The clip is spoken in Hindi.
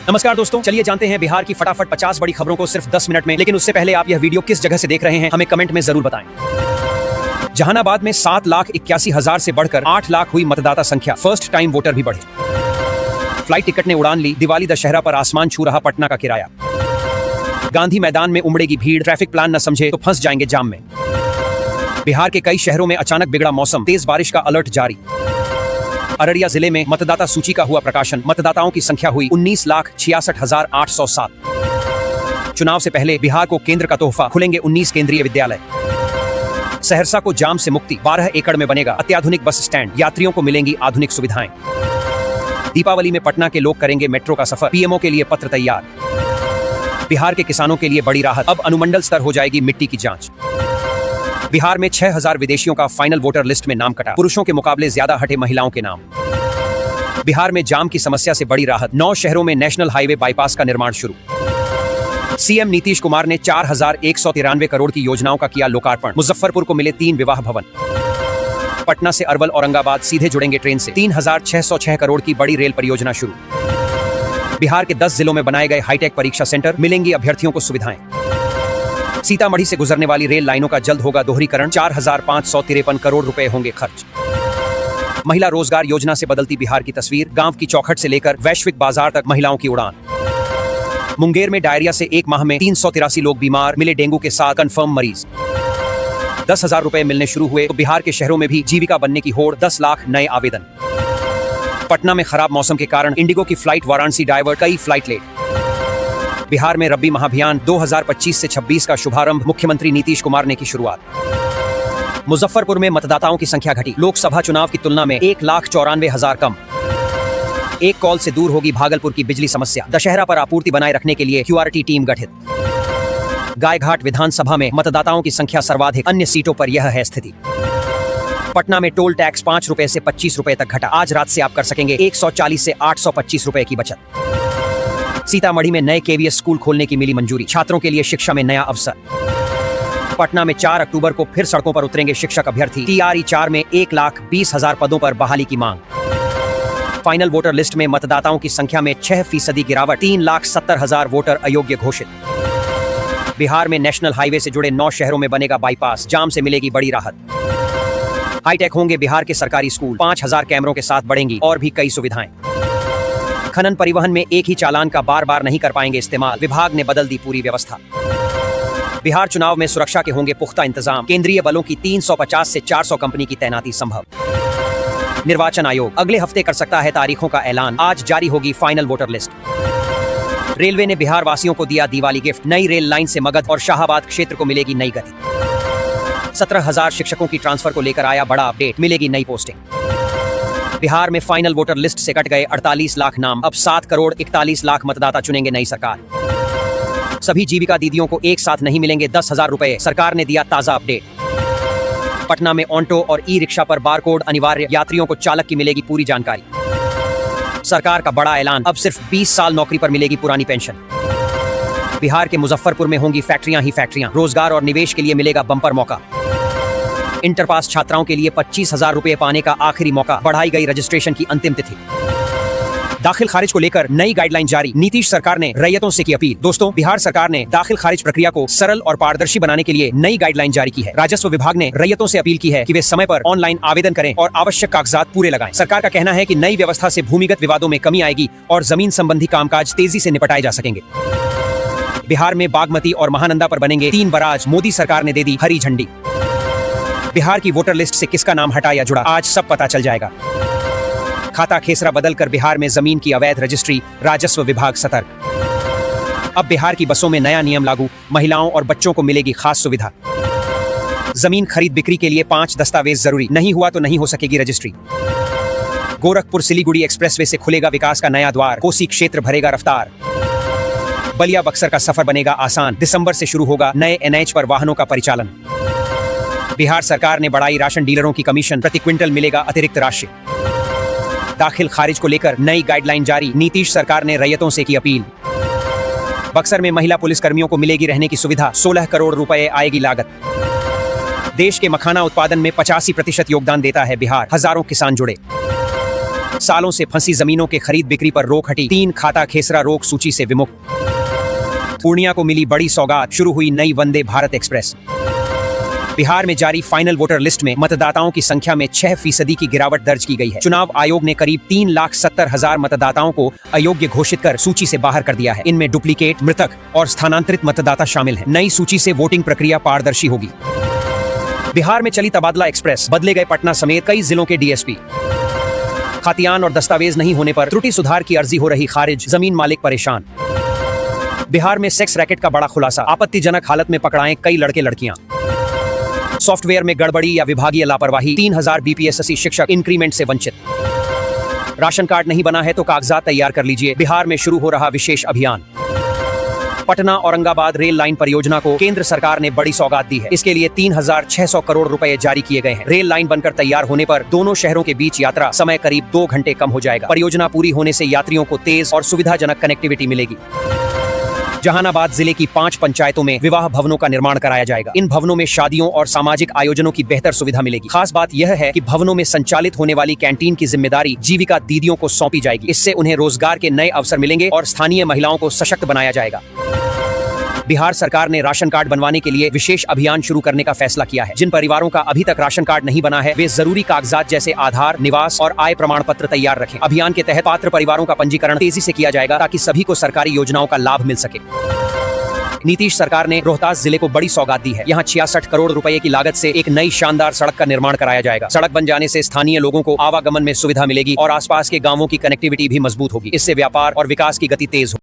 नमस्कार दोस्तों, चलिए जानते हैं बिहार की फटाफट 50 बड़ी खबरों को सिर्फ 10 मिनट में। लेकिन उससे पहले आप यह वीडियो किस जगह से देख रहे हैं हमें कमेंट में जरूर बताएं। जहानाबाद में 7,81,000 से बढ़कर 8 लाख हुई मतदाता संख्या, फर्स्ट टाइम वोटर भी बढ़े। फ्लाइट टिकट ने उड़ान ली, दिवाली दशहरा पर आसमान छू रहा पटना का किराया। गांधी मैदान में उमड़ेगी भीड़, ट्रैफिक प्लान न समझे तो फंस जाएंगे जाम में। बिहार के कई शहरों में अचानक बिगड़ा मौसम, तेज बारिश का अलर्ट जारी। अररिया जिले में मतदाता सूची का हुआ प्रकाशन, मतदाताओं की संख्या हुई 19,66,807। चुनाव से पहले बिहार को केंद्र का तोहफा, खुलेंगे 19 केंद्रीय विद्यालय। सहरसा को जाम से मुक्ति, 12 एकड़ में बनेगा अत्याधुनिक बस स्टैंड, यात्रियों को मिलेंगी आधुनिक सुविधाएं। दीपावली में पटना के लोग करेंगे मेट्रो का सफर, पीएमओ के लिए पत्र तैयार। बिहार के किसानों के लिए बड़ी राहत, अब अनुमंडल स्तर हो जाएगी मिट्टी की जांच। बिहार में 6,000 विदेशियों का फाइनल वोटर लिस्ट में नाम कटा, पुरुषों के मुकाबले ज्यादा हटे महिलाओं के नाम। बिहार में जाम की समस्या से बड़ी राहत, 9 शहरों में नेशनल हाईवे बाईपास का निर्माण शुरू। सीएम नीतीश कुमार ने 4,193 करोड़ की योजनाओं का किया लोकार्पण, मुजफ्फरपुर को मिले 3 विवाह भवन। पटना से अरवल औरंगाबाद सीधे जुड़ेंगे ट्रेन से, 3,606 करोड़ की बड़ी रेल परियोजना शुरू। बिहार के 10 जिलों में बनाए गए हाईटेक परीक्षा सेंटर, मिलेंगी अभ्यर्थियों को सुविधाएं। सीतामढ़ी से गुजरने वाली रेल लाइनों का जल्द होगा दोहरीकरण, 4,553 करोड़ रुपए होंगे खर्च। महिला रोजगार योजना से बदलती बिहार की तस्वीर, गांव की चौखट से लेकर वैश्विक बाजार तक महिलाओं की उड़ान। मुंगेर में डायरिया से एक माह में 383 लोग बीमार, मिले डेंगू के साथ कंफर्म मरीज। 10,000 रुपए मिलने शुरू हुए तो बिहार के शहरों में भी जीविका बनने की होड़, 10 लाख नए आवेदन। पटना में खराब मौसम के कारण इंडिगो की फ्लाइट वाराणसी डाइवर्ट, कई फ्लाइट लेट। बिहार में रबी महाभियान 2025 से 26 का शुभारंभ, मुख्यमंत्री नीतीश कुमार ने की शुरुआत। मुजफ्फरपुर में मतदाताओं की संख्या घटी, लोकसभा चुनाव की तुलना में 1,94,000 कम। एक कॉल से दूर होगी भागलपुर की बिजली समस्या, दशहरा पर आपूर्ति बनाए रखने के लिए क्यूआरटी टीम गठित। गायघाट विधानसभा में मतदाताओं की संख्या सर्वाधिक, अन्य सीटों पर यह है स्थिति। पटना में टोल टैक्स 5 रुपए से 25 रुपए तक घटा, आज रात से आप कर सकेंगे 140 से 825 रुपए की बचत। सीतामढ़ी में नए केवीएस स्कूल खोलने की मिली मंजूरी, छात्रों के लिए शिक्षा में नया अवसर। पटना में 4 अक्टूबर को फिर सड़कों पर उतरेंगे शिक्षक अभ्यर्थी, टीआरई 4 में 1,20,000 पदों पर बहाली की मांग। फाइनल वोटर लिस्ट में मतदाताओं की संख्या में 6% गिरावट, 3,70,000 वोटर अयोग्य घोषित। बिहार में नेशनल हाईवे से जुड़े 9 शहरों में बनेगा बाईपास, जाम से मिलेगी बड़ी राहत। हाईटेक होंगे बिहार के सरकारी स्कूल, 5,000 कैमरों के साथ बढ़ेंगी और भी कई सुविधाएं। खनन परिवहन में एक ही चालान का बार बार नहीं कर पाएंगे इस्तेमाल, विभाग ने बदल दी पूरी व्यवस्था। बिहार चुनाव में सुरक्षा के होंगे पुख्ता इंतजाम, केंद्रीय बलों की 350 से 400 कंपनी की तैनाती संभव। निर्वाचन आयोग अगले हफ्ते कर सकता है तारीखों का ऐलान, आज जारी होगी फाइनल वोटर लिस्ट। रेलवे ने बिहार वासियों को दिया दिवाली गिफ्ट, नई रेल लाइन से मगध और शाहाबाद क्षेत्र को मिलेगी नई गति। 17,000 शिक्षकों की ट्रांसफर को लेकर आया बड़ा अपडेट, मिलेगी नई पोस्टिंग। बिहार में फाइनल वोटर लिस्ट से कट गए 48 लाख नाम, अब 7,41,00,000 मतदाता चुनेंगे नई सरकार। सभी जीविका दीदियों को एक साथ नहीं मिलेंगे 10,000 रुपए, सरकार ने दिया ताजा अपडेट। पटना में ऑटो और ई रिक्शा पर बारकोड अनिवार्य, यात्रियों को चालक की मिलेगी पूरी जानकारी। सरकार का बड़ा ऐलान, अब सिर्फ 20 साल नौकरी पर मिलेगी पुरानी पेंशन। बिहार के मुजफ्फरपुर में होंगी फैक्ट्रियां ही फैक्ट्रियां, रोजगार और निवेश के लिए मिलेगा बम्पर मौका। इंटर पास छात्राओं के लिए 25,000 रुपए पाने का आखिरी मौका, बढ़ाई गई रजिस्ट्रेशन की अंतिम तिथि। दाखिल खारिज को लेकर नई गाइडलाइन जारी, नीतीश सरकार ने रैयतों से की अपील। दोस्तों, बिहार सरकार ने दाखिल खारिज प्रक्रिया को सरल और पारदर्शी बनाने के लिए नई गाइडलाइन जारी की है। राजस्व विभाग ने रैयतों से अपील की है कि वे समय पर ऑनलाइन आवेदन करें और आवश्यक कागजात पूरे लगाएं। सरकार का कहना है कि नई व्यवस्था से भूमिगत विवादों में कमी आएगी और जमीन संबंधी कामकाज तेजी से निपटाए जा सकेंगे। बिहार में बागमती और महानंदा पर बनेंगे 3 बराज, मोदी सरकार ने दे दी हरी झंडी। बिहार की वोटर लिस्ट से किसका नाम हटा या जुड़ा, आज सब पता चल जाएगा। खाता खेसरा बदलकर बिहार में जमीन की अवैध रजिस्ट्री, राजस्व विभाग सतर्क। अब बिहार की बसों में नया नियम लागू, महिलाओं और बच्चों को मिलेगी खास सुविधा। जमीन खरीद बिक्री के लिए 5 दस्तावेज जरूरी, नहीं हुआ तो नहीं हो सकेगी रजिस्ट्री। गोरखपुर सिलीगुड़ी एक्सप्रेसवे से खुलेगा विकास का नया द्वार, कोसी क्षेत्र भरेगा रफ्तार। बलिया बक्सर का सफर बनेगा आसान, दिसंबर से शुरू होगा नए एनएच पर वाहनों का परिचालन। बिहार सरकार ने बढ़ाई राशन डीलरों की कमीशन, प्रति क्विंटल मिलेगा अतिरिक्त राशि। दाखिल खारिज को लेकर नई गाइडलाइन जारी, नीतीश सरकार ने रैयतों से की अपील। बक्सर में महिला पुलिस कर्मियों को मिलेगी रहने की सुविधा, 16 करोड़ रुपए आएगी लागत। देश के मखाना उत्पादन में 85% योगदान देता है बिहार, हजारों किसान जुड़े। सालों से फंसी जमीनों के खरीद बिक्री पर रोक हटी, 3 खाता खेसरा रोग सूची से विमुक्त। पूर्णिया को मिली बड़ी सौगात, शुरू हुई नई वंदे भारत एक्सप्रेस। बिहार में जारी फाइनल वोटर लिस्ट में मतदाताओं की संख्या में 6% की गिरावट दर्ज की गई है। चुनाव आयोग ने करीब 3,70,000 मतदाताओं को अयोग्य घोषित कर सूची से बाहर कर दिया है। इनमें डुप्लीकेट, मृतक और स्थानांतरित मतदाता शामिल हैं। नई सूची से वोटिंग प्रक्रिया पारदर्शी होगी। बिहार में चली तबादला एक्सप्रेस, बदले गए पटना समेत कई जिलों के डीएसपी। खातियान और दस्तावेज नहीं होने पर त्रुटि सुधार की अर्जी हो रही खारिज, जमीन मालिक परेशान। बिहार में सेक्स रैकेट का बड़ा खुलासा, आपत्तिजनक हालत में पकड़ाए कई लड़के लड़कियां। सॉफ्टवेयर में गड़बड़ी या विभागीय लापरवाही, 3000 बीपीएससी शिक्षक इंक्रीमेंट से वंचित। राशन कार्ड नहीं बना है तो कागजात तैयार कर लीजिए, बिहार में शुरू हो रहा विशेष अभियान। पटना औरंगाबाद रेल लाइन परियोजना को केंद्र सरकार ने बड़ी सौगात दी है। इसके लिए 3,600 करोड़ रुपए जारी किए गए हैं। रेल लाइन बनकर तैयार होने पर दोनों शहरों के बीच यात्रा समय करीब 2 घंटे कम हो जाएगा। परियोजना पूरी होने से यात्रियों को तेज और सुविधाजनक कनेक्टिविटी मिलेगी। जहानाबाद जिले की 5 पंचायतों में विवाह भवनों का निर्माण कराया जाएगा। इन भवनों में शादियों और सामाजिक आयोजनों की बेहतर सुविधा मिलेगी। खास बात यह है कि भवनों में संचालित होने वाली कैंटीन की जिम्मेदारी जीविका दीदियों को सौंपी जाएगी। इससे उन्हें रोजगार के नए अवसर मिलेंगे और स्थानीय महिलाओं को सशक्त बनाया जाएगा। बिहार सरकार ने राशन कार्ड बनवाने के लिए विशेष अभियान शुरू करने का फैसला किया है। जिन परिवारों का अभी तक राशन कार्ड नहीं बना है, वे जरूरी कागजात जैसे आधार, निवास और आय प्रमाण पत्र तैयार रखें। अभियान के तहत पात्र परिवारों का पंजीकरण तेजी से किया जाएगा ताकि सभी को सरकारी योजनाओं का लाभ मिल सके। नीतीश सरकार ने रोहतास जिले को बड़ी सौगात दी है। यहाँ 66 करोड़ रुपए की लागत से एक नई शानदार सड़क का निर्माण कराया जाएगा। सड़क बन जाने से स्थानीय लोगों को आवागमन में सुविधा मिलेगी और आसपास के गांवों की कनेक्टिविटी भी मजबूत होगी। इससे व्यापार और विकास की गति तेज होगी।